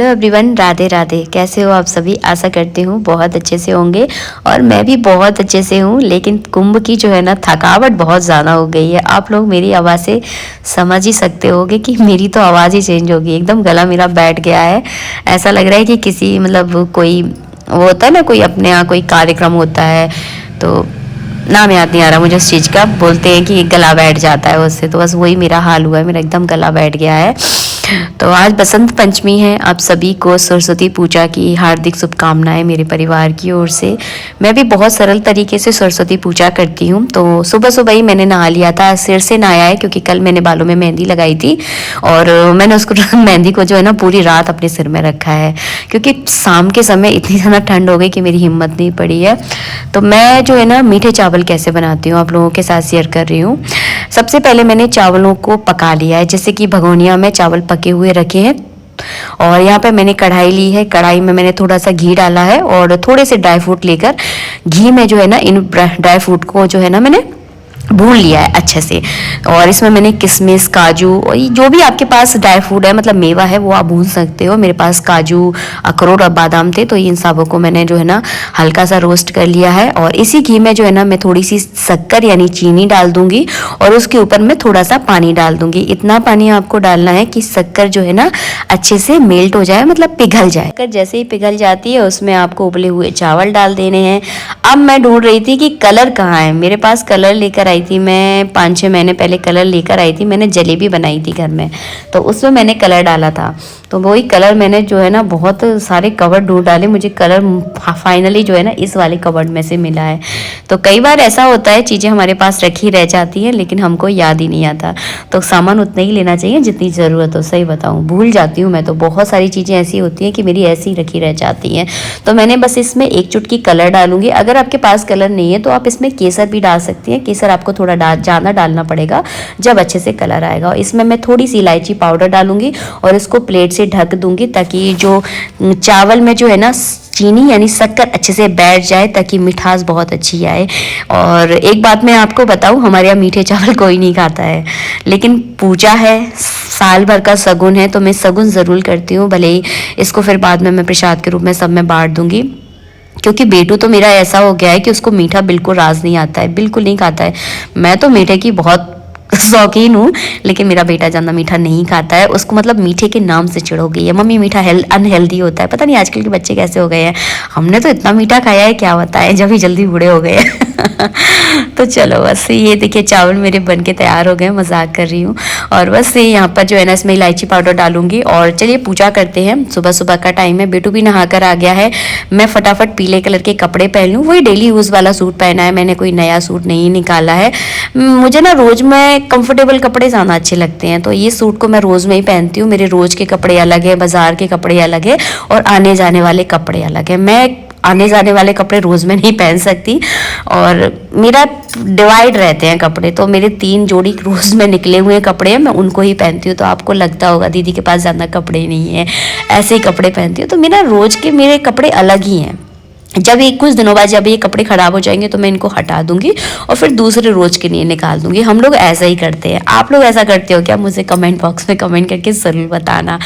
Hello everyone, Radhe Radhe. कैसे हो आप सभी? आशा करती हूँ बहुत अच्छे से होंगे और मैं भी बहुत अच्छे से हूँ। लेकिन कुंभ की जो है ना थकावट बहुत ज़्यादा हो गई है। आप लोग मेरी आवाज़ से समझ ही सकते होगे कि मेरी तो आवाज़ ही चेंज होगी। एकदम गला मेरा बैठ गया है। ऐसा लग रहा है कि किसी मतलब कोई वो होता है ना, कोई अपने यहाँ कोई कार्यक्रम होता है तो नाम याद नहीं आ रहा मुझे उस चीज़ का, बोलते हैं कि गला बैठ जाता है उससे, तो बस वही मेरा हाल हुआ है। मेरा एकदम गला बैठ गया है। तो आज बसंत पंचमी है। आप सभी को सरस्वती पूजा की हार्दिक शुभकामनाएं मेरे परिवार की ओर से। मैं भी बहुत सरल तरीके से सरस्वती पूजा करती हूँ। तो सुबह सुबह ही मैंने नहा लिया था, सिर से नहाया है क्योंकि कल मैंने बालों में मेहंदी लगाई थी और मैंने उसको मेहंदी को जो है ना पूरी रात अपने सिर में रखा है क्योंकि शाम के समय इतनी ज़्यादा ठंड हो गई कि मेरी हिम्मत नहीं पड़ी है। तो मैं जो है ना मीठे चावल कैसे बनाती हूँ आप लोगों के साथ शेयर कर रही हूँ। सबसे पहले मैंने चावलों को पका लिया है, जैसे कि भगोनिया में चावल पके हुए रखे हैं। और यहाँ पे मैंने कढ़ाई ली है, कढ़ाई में मैंने थोड़ा सा घी डाला है और थोड़े से ड्राई फ्रूट लेकर घी में जो है ना इन ड्राई फ्रूट को जो है ना मैंने भून लिया है अच्छे से। और इसमें मैंने किशमिश, काजू और जो भी आपके पास ड्राई फ्रूट है मतलब मेवा है वो आप भून सकते हो। मेरे पास काजू, अखरोट और बादाम थे तो इन सबों को मैंने जो है ना हल्का सा रोस्ट कर लिया है। और इसी घी में जो है ना मैं थोड़ी सी शक्कर यानी चीनी डाल दूंगी और उसके ऊपर मैं थोड़ा सा पानी डाल दूंगी। इतना पानी आपको डालना है कि शक्कर जो है ना अच्छे से मेल्ट हो जाए, मतलब पिघल जाए। शक्कर जैसे ही पिघल जाती है उसमें आपको उबले हुए चावल डाल देने हैं। अब मैं ढूंढ रही थी कि कलर कहाँ है। मेरे पास कलर लेकर आई थी, मैं 5-6 महीने पहले कलर लेकर आई थी। मैंने जलेबी बनाई थी घर में तो उसमें मैंने कलर डाला था। तो वही कलर मैंने जो है ना बहुत सारे कवर्ड ढूंढ डाले, मुझे कलर फाइनली जो है ना इस वाले कवर्ड में से मिला है। तो कई बार ऐसा होता है चीज़ें हमारे पास रखी रह जाती हैं लेकिन हमको याद ही नहीं आता। तो सामान उतना ही लेना चाहिए जितनी ज़रूरत हो। सही बताऊँ भूल जाती हूँ मैं तो, बहुत सारी चीज़ें ऐसी होती हैं कि मेरी ऐसी ही रखी रह जाती हैं। तो मैंने बस इसमें 1 चुटकी कलर डालूंगी। अगर आपके पास कलर नहीं है तो आप इसमें केसर भी डाल सकती हैं। केसर आपको थोड़ा ज़्यादा डालना पड़ेगा जब अच्छे से कलर आएगा। इसमें मैं थोड़ी सी इलायची पाउडर डालूंगी और इसको प्लेट से ढक दूंगी ताकि जो चावल में जो है ना चीनी यानी शक्कर अच्छे से बैठ जाए ताकि मिठास बहुत अच्छी आए। और एक बात मैं आपको बताऊं, हमारे यहाँ मीठे चावल कोई नहीं खाता है लेकिन पूजा है, साल भर का शगुन है तो मैं शगुन ज़रूर करती हूँ। भले ही इसको फिर बाद में मैं प्रसाद के रूप में सब में बांट दूंगी क्योंकि बेटू तो मेरा ऐसा हो गया है कि उसको मीठा बिल्कुल राज नहीं आता है, बिल्कुल नहीं खाता है। मैं तो मीठे की बहुत शौकीन हूँ लेकिन मेरा बेटा ज़्यादा मीठा नहीं खाता है। उसको मतलब मीठे के नाम से चिढ़ हो गई है, मम्मी मीठा अनहेल्दी होता है। पता नहीं आजकल के बच्चे कैसे हो गए हैं। हमने तो इतना मीठा खाया है क्या बताएं, जब ही जल्दी बूढ़े हो गए तो चलो बस ये देखिए चावल मेरे बन के तैयार हो गए, मजाक कर रही हूँ। और बस ये यहाँ पर जो है ना इसमें इलायची पाउडर डालूंगी और चलिए पूजा करते हैं। सुबह सुबह का टाइम है, बेटू भी नहा कर आ गया है। मैं फटाफट पीले कलर के कपड़े पहन लूँ, वही डेली यूज़ वाला सूट पहना है मैंने, कोई नया सूट नहीं निकाला है। मुझे ना रोज़ में कंफर्टेबल कपड़े ज़्यादा अच्छे लगते हैं तो ये सूट को मैं रोज़ में ही पहनती हूँ। मेरे रोज़ के कपड़े अलग है, बाजार के कपड़े अलग है और आने जाने वाले कपड़े अलग है। मैं आने जाने वाले कपड़े रोज़ में नहीं पहन सकती और मेरा डिवाइड रहते हैं कपड़े। तो मेरे 3 जोड़ी रोज़ में निकले हुए कपड़े हैं, मैं उनको ही पहनती हूँ। तो आपको लगता होगा दीदी के पास ज़्यादा कपड़े नहीं है, ऐसे ही कपड़े पहनती हूँ। तो मेरा रोज़ के मेरे कपड़े अलग ही हैं। जब ये कुछ दिनों बाद जब ये कपड़े ख़राब हो जाएंगे तो मैं इनको हटा दूंगी और फिर दूसरे रोज़ के लिए निकाल दूंगी। हम लोग ऐसा ही करते हैं। आप लोग ऐसा करते हो क्या? मुझे कमेंट बॉक्स में कमेंट करके ज़रूर बताना।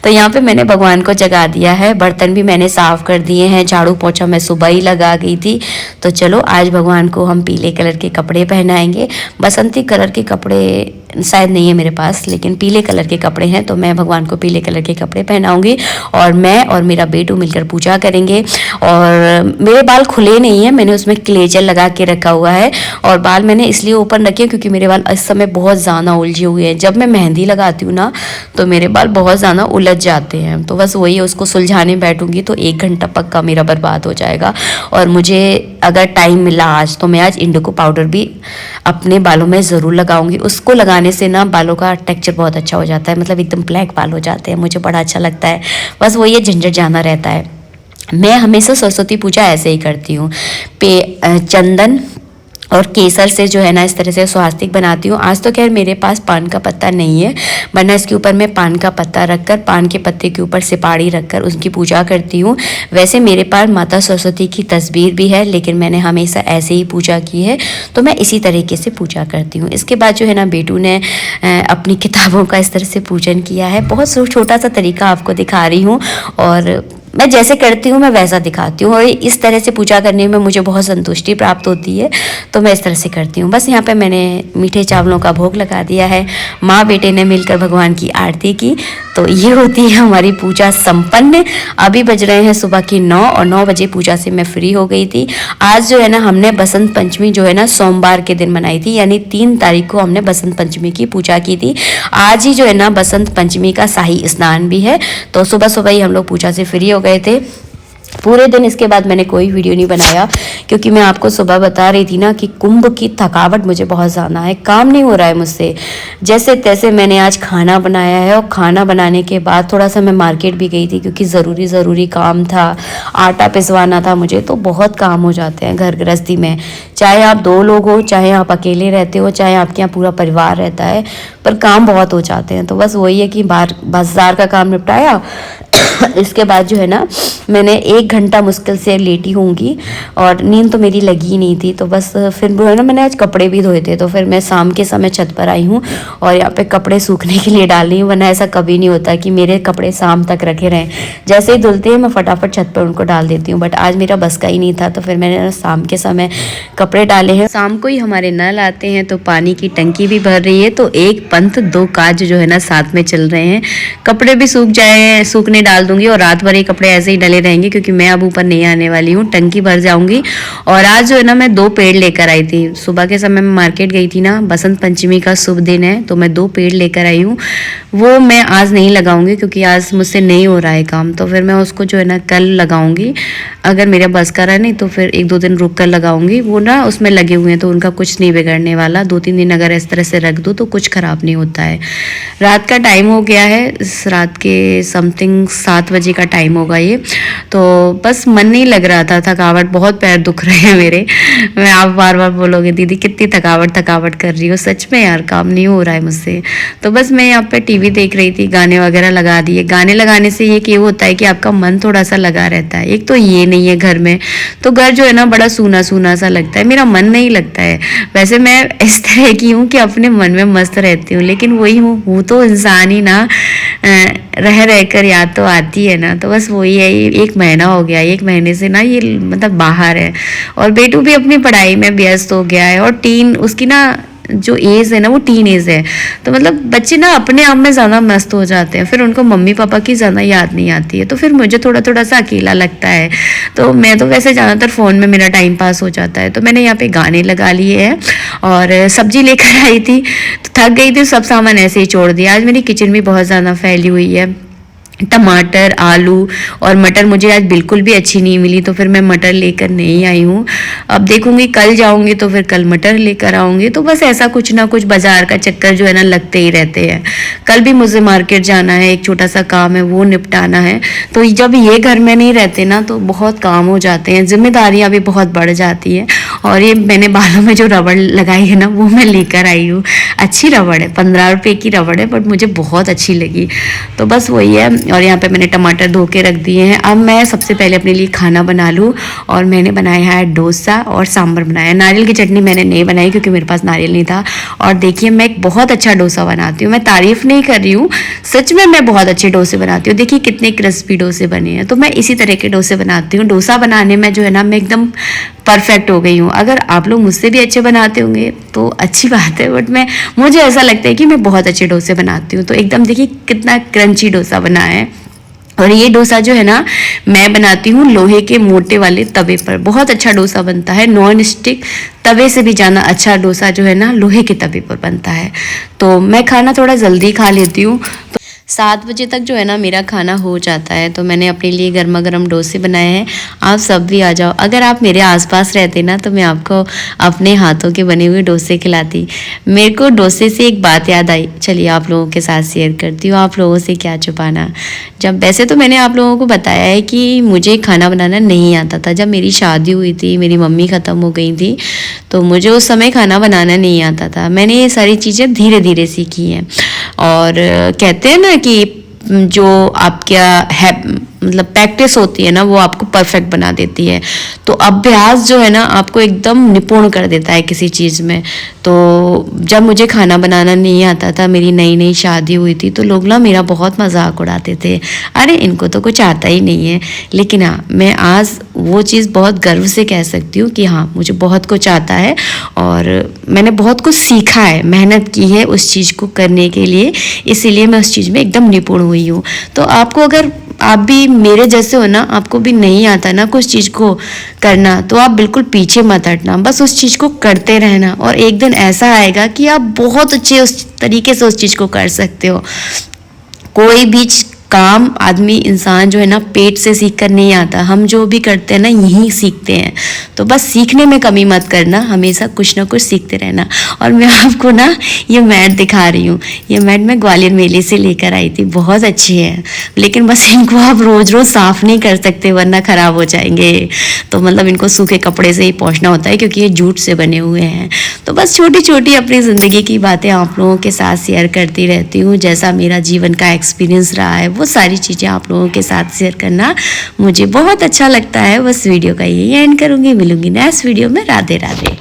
तो यहाँ पे मैंने भगवान को जगा दिया है, बर्तन भी मैंने साफ़ कर दिए हैं, झाड़ू पोछा मैं सुबह ही लगा गई थी। तो चलो आज भगवान को हम पीले कलर के कपड़े पहनाएंगे। बसंती कलर के कपड़े शायद नहीं है मेरे पास लेकिन पीले कलर के कपड़े हैं तो मैं भगवान को पीले कलर के कपड़े पहनाऊंगी और मैं और मेरा बेटू मिलकर पूजा करेंगे। और मेरे बाल खुले नहीं है, मैंने उसमें क्लेचर लगा के रखा हुआ है और बाल मैंने इसलिए ओपन रखे हैं क्योंकि मेरे बाल इस समय बहुत ज़्यादा उलझे हुए हैं। जब मैं मेहंदी लगाती हूँ ना तो मेरे बाल बहुत ज़्यादा उलझ जाते हैं। तो बस वही उसको सुलझाने बैठूंगी तो 1 घंटा पक्का मेरा बर्बाद हो जाएगा। और मुझे अगर टाइम मिला आज तो मैं आज इंडिगो पाउडर भी अपने बालों में ज़रूर लगाऊंगी। उसको लगाने से ना बालों का टेक्सचर बहुत अच्छा हो जाता है, मतलब एकदम ब्लैक बाल हो जाते हैं, मुझे बड़ा अच्छा लगता है। बस वो ये झंझट जाना रहता है। मैं हमेशा सरस्वती पूजा ऐसे ही करती हूँ। चंदन और केसर से जो है ना इस तरह से स्वास्तिक बनाती हूँ। आज तो खैर मेरे पास पान का पत्ता नहीं है, वरना इसके ऊपर मैं पान का पत्ता रखकर, पान के पत्ते के ऊपर सिपाड़ी रखकर उसकी पूजा करती हूँ। वैसे मेरे पास माता सरस्वती की तस्वीर भी है, लेकिन मैंने हमेशा ऐसे ही पूजा की है, तो मैं इसी तरीके से पूजा करती हूँ। इसके बाद जो है ना बेटू ने अपनी किताबों का इस तरह से पूजन किया है। बहुत छोटा सा तरीका आपको दिखा रही हूँ, और मैं जैसे करती हूँ मैं वैसा दिखाती हूँ, और इस तरह से पूजा करने में मुझे बहुत संतुष्टि प्राप्त होती है, तो मैं इस तरह से करती हूँ। बस यहाँ पे मैंने मीठे चावलों का भोग लगा दिया है, माँ बेटे ने मिलकर भगवान की आरती की, तो ये होती है हमारी पूजा संपन्न। अभी बज रहे हैं सुबह की 9, और 9 बजे पूजा से मैं फ्री हो गई थी। आज जो है ना हमने बसंत पंचमी जो है ना सोमवार के दिन मनाई थी, यानी 3 तारीख को हमने बसंत पंचमी की पूजा की थी। आज ही जो है ना बसंत पंचमी का शाही स्नान भी है, तो सुबह सुबह ही हम लोग पूजा से फ्री हो गए थे। पूरे दिन इसके बाद मैंने कोई वीडियो नहीं बनाया, क्योंकि मैं आपको सुबह बता रही थी ना कि कुंभ की थकावट मुझे बहुत ज़्यादा है, काम नहीं हो रहा है मुझसे। जैसे तैसे मैंने आज खाना बनाया है, और खाना बनाने के बाद थोड़ा सा मैं मार्केट भी गई थी, क्योंकि ज़रूरी काम था, आटा पिसवाना था मुझे। तो बहुत काम हो जाते हैं घर गृहस्थी में, चाहे आप 2 लोग हो, चाहे आप अकेले रहते हो, चाहे आपके यहाँ पूरा परिवार रहता है, पर काम बहुत हो जाते हैं। तो बस वही है कि बाजार का काम निपटाया। इसके बाद जो है ना मैंने 1 घंटा मुश्किल से लेटी होंगी, और नींद तो मेरी लगी ही नहीं थी। तो बस फिर जो है ना मैंने आज कपड़े भी धोए थे, तो फिर मैं शाम के समय छत पर आई हूँ और यहाँ पे कपड़े सूखने के लिए डाल रही हूँ, वरना ऐसा कभी नहीं होता कि मेरे कपड़े शाम तक रखे रहें। जैसे ही धुलते हैं मैं फटाफट छत पर उनको डाल देती हूँ, बट आज मेरा बस का ही नहीं था, तो फिर मैंने शाम के समय कपड़े डाले हैं। शाम को ही हमारे नल आते हैं, तो पानी की टंकी भी भर रही है, तो एक पंथ 2 काज जो है ना साथ में चल रहे हैं। कपड़े भी सूख जाए, सूखने डाल दूंगी, और रात भर ये कपड़े ऐसे ही डले रहेंगे, क्योंकि मैं अब ऊपर नहीं आने वाली हूँ, टंकी भर जाऊंगी। और आज जो है ना मैं 2 पेड़ लेकर आई थी। सुबह के समय में मार्केट गई थी ना, बसंत पंचमी का शुभ दिन है, तो मैं 2 पेड़ लेकर आई हूँ। वो मैं आज नहीं लगाऊंगी, क्योंकि आज मुझसे नहीं हो रहा है काम, तो फिर मैं उसको जो है ना कल लगाऊंगी। अगर मेरा बस का रहा नहीं तो फिर 1-2 दिन रुक कर लगाऊंगी। वो ना उसमें लगे हुए हैं, तो उनका कुछ नहीं बिगड़ने वाला। 2-3 दिन अगर इस तरह से रख दो तो कुछ खराब नहीं होता है। रात का टाइम हो गया है, इस रात के समथिंग 7 बजे का टाइम होगा ये। तो बस मन नहीं लग रहा था, थकावट, बहुत पैर दुख रहे हैं मेरे। मैं आप बार बार बोलोगे दीदी कितनी थकावट कर रही हो, सच में यार काम नहीं हो रहा है मुझसे। तो बस मैं यहाँ पे टीवी देख रही थी, गाने वगैरह लगा दिए। गाने लगाने से ये होता है कि आपका मन थोड़ा सा लगा रहता है। एक तो ये नहीं है घर में, तो घर जो है ना बड़ा सूना सूना सा लगता है, मेरा मन नहीं लगता है। वैसे मैं इस तरह की हूँ कि अपने मन में मस्त रहती हूँ, लेकिन वही हूँ तो इंसान ही ना, रह कर याद तो आती है ना। तो बस वही है, 1 महीना हो गया, 1 महीने से ना ये मतलब बाहर है, और बेटू भी अपनी पढ़ाई में व्यस्त हो गया है, और उसकी ना जो एज है ना वो टीन एज है, तो मतलब बच्चे ना अपने आप में ज़्यादा मस्त हो जाते हैं, फिर उनको मम्मी पापा की ज़्यादा याद नहीं आती है, तो फिर मुझे थोड़ा सा अकेला लगता है। तो मैं तो वैसे ज़्यादातर फ़ोन में मेरा टाइम पास हो जाता है, तो मैंने यहाँ पे गाने लगा लिए हैं, और सब्जी लेकर आई थी, तो थक गई थी, सब सामान ऐसे ही छोड़ दिया। आज मेरी किचन भी बहुत ज़्यादा फैली हुई है। टमाटर, आलू और मटर मुझे आज बिल्कुल भी अच्छी नहीं मिली, तो फिर मैं मटर लेकर नहीं आई हूँ। अब देखूंगी, कल जाऊंगी तो फिर कल मटर लेकर आऊंगी। तो बस ऐसा कुछ ना कुछ बाजार का चक्कर जो है ना लगते ही रहते हैं। कल भी मुझे मार्केट जाना है, एक छोटा सा काम है वो निपटाना है। तो जब ये घर में नहीं रहते ना तो बहुत काम हो जाते हैं, जिम्मेदारियाँ भी बहुत बढ़ जाती हैं। और ये मैंने बालों में जो रबड़ लगाई है ना वो मैं लेकर आई हूँ, अच्छी रबड़ है, 15 रुपये की रबड़ है, बट मुझे बहुत अच्छी लगी। तो बस वही है। और यहाँ पे मैंने टमाटर धो के रख दिए हैं। अब मैं सबसे पहले अपने लिए खाना बना लूँ, और मैंने बनाया है डोसा और सांभर बनाया। नारियल की चटनी मैंने नहीं बनाई क्योंकि मेरे पास नारियल नहीं था। और देखिए मैं एक बहुत अच्छा डोसा बनाती हूँ, मैं तारीफ नहीं कर रही हूँ, सच में मैं बहुत अच्छे डोसे बनाती हूँ। देखिए कितने क्रिस्पी डोसे बने हैं। तो मैं इसी तरह के डोसे बनाती हूँ। डोसा बनाने में जो है ना मैं एकदम परफेक्ट हो गई हूँ। अगर आप लोग मुझसे भी अच्छे बनाते होंगे तो अच्छी बात है, बट मुझे ऐसा लगता है कि मैं बहुत अच्छे डोसे बनाती हूँ। तो एकदम देखिए कितना क्रंची डोसा बना है। और ये डोसा जो है ना मैं बनाती हूँ लोहे के मोटे वाले तवे पर, बहुत अच्छा डोसा बनता है। नॉन स्टिक तवे से भी ज़्यादा अच्छा डोसा जो है ना लोहे के तवे पर बनता है। तो मैं खाना थोड़ा जल्दी खा लेती हूँ। 7 बजे तक जो है ना मेरा खाना हो जाता है। तो मैंने अपने लिए गर्मा गर्म डोसे बनाए हैं। आप सब भी आ जाओ। अगर आप मेरे आसपास रहते ना तो मैं आपको अपने हाथों के बने हुए डोसे खिलाती। मेरे को डोसे से एक बात याद आई, चलिए आप लोगों के साथ शेयर करती हूँ। आप लोगों से क्या छुपाना। जब वैसे तो मैंने आप लोगों को बताया है कि मुझे खाना बनाना नहीं आता था। जब मेरी शादी हुई थी, मेरी मम्मी ख़त्म हो गई थी, तो मुझे उस समय खाना बनाना नहीं आता था। मैंने ये सारी चीज़ें धीरे धीरे सीखी हैं। और कहते हैं ना कि जो आपका है मतलब प्रैक्टिस होती है ना, वो आपको परफेक्ट बना देती है। तो अभ्यास जो है ना आपको एकदम निपुण कर देता है किसी चीज़ में। तो जब मुझे खाना बनाना नहीं आता था, मेरी नई नई शादी हुई थी, तो लोग ना मेरा बहुत मजाक उड़ाते थे, अरे इनको तो कुछ आता ही नहीं है। लेकिन हाँ, मैं आज वो चीज़ बहुत गर्व से कह सकती हूँ कि हाँ, मुझे बहुत कुछ आता है और मैंने बहुत कुछ सीखा है, मेहनत की है उस चीज़ को करने के लिए, इसीलिए मैं उस चीज़ में एकदम निपुण हुई हूँ। तो आपको अगर आप भी मेरे जैसे हो ना, आपको भी नहीं आता ना कुछ चीज़ को करना, तो आप बिल्कुल पीछे मत हटना, बस उस चीज़ को करते रहना। और एक दिन ऐसा आएगा कि आप बहुत अच्छे उस तरीके से उस चीज़ को कर सकते हो। कोई भी काम आदमी इंसान जो है ना पेट से सीख कर नहीं आता। हम जो भी करते हैं ना यहीं सीखते हैं। तो बस सीखने में कमी मत करना, हमेशा कुछ ना कुछ सीखते रहना। और मैं आपको ना ये मैट दिखा रही हूँ। ये मैट मैं ग्वालियर मेले से लेकर आई थी, बहुत अच्छी है। लेकिन बस इनको आप रोज़ रोज़ साफ़ नहीं कर सकते वरना ख़राब हो जाएंगे। तो मतलब इनको सूखे कपड़े से ही पोंछना होता है क्योंकि ये जूट से बने हुए हैं। तो बस छोटी छोटी अपनी ज़िंदगी की बातें आप लोगों के साथ शेयर करती रहती हूँ। जैसा मेरा जीवन का एक्सपीरियंस रहा है वो सारी चीज़ें आप लोगों के साथ शेयर करना मुझे बहुत अच्छा लगता है। बस वीडियो का यही एंड करूँगी, मिलूंगी नेक्स्ट वीडियो में। राधे राधे।